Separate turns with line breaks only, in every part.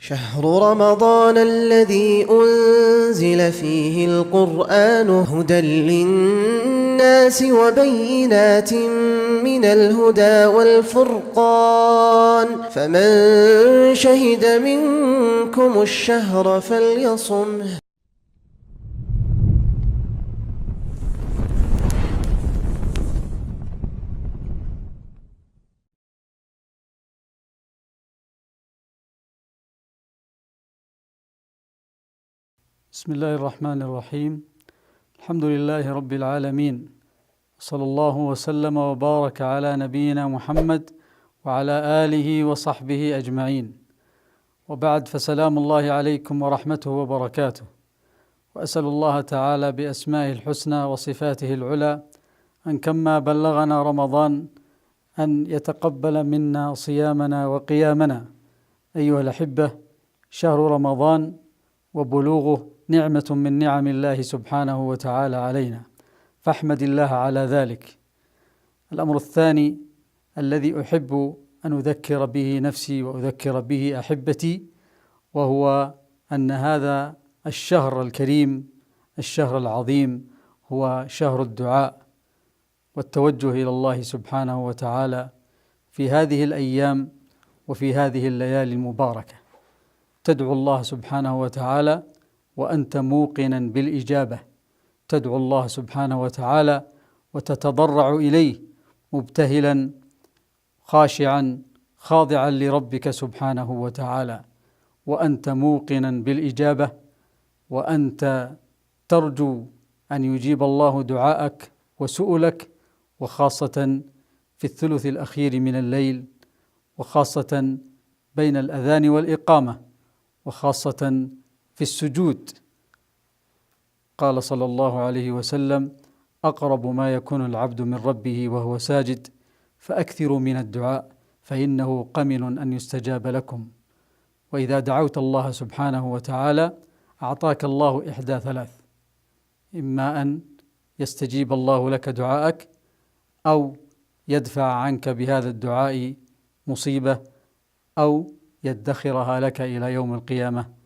شهر رمضان الذي أنزل فيه القرآن هدى للناس وبينات من الهدى والفرقان، فمن شهد منكم الشهر فليصمه.
بسم الله الرحمن الرحيم. الحمد لله رب العالمين، صلى الله وسلم وبارك على نبينا محمد وعلى آله وصحبه أجمعين، وبعد، فسلام الله عليكم ورحمته وبركاته. وأسأل الله تعالى بأسمائه الحسنى وصفاته العلى أن كما بلغنا رمضان أن يتقبل منا صيامنا وقيامنا. أيها الأحبة، شهر رمضان وبلوغه نعمة من نعم الله سبحانه وتعالى علينا، فاحمد الله على ذلك. الأمر الثاني الذي أحب أن أذكر به نفسي وأذكر به أحبتي، وهو أن هذا الشهر الكريم، الشهر العظيم، هو شهر الدعاء والتوجه إلى الله سبحانه وتعالى في هذه الأيام وفي هذه الليالي المباركة. تدعو الله سبحانه وتعالى وأنت موقنا بالإجابة، تدعو الله سبحانه وتعالى وتتضرع إليه مبتهلا خاشعا خاضعا لربك سبحانه وتعالى، وأنت موقنا بالإجابة، وأنت ترجو أن يجيب الله دعاءك وسؤلك، وخاصة في الثلث الأخير من الليل، وخاصة بين الأذان والإقامة، وخاصة في السجود. قال صلى الله عليه وسلم: أقرب ما يكون العبد من ربه وهو ساجد، فأكثروا من الدعاء فإنه قمن أن يستجاب لكم. وإذا دعوت الله سبحانه وتعالى أعطاك الله إحدى ثلاث: إما أن يستجيب الله لك دعاءك، أو يدفع عنك بهذا الدعاء مصيبة، أو يدخرها لك إلى يوم القيامة.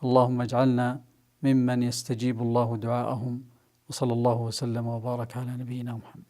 اللهم اجعلنا ممن يستجيب الله دعاءهم، وصلى الله وسلم وبارك على نبينا محمد.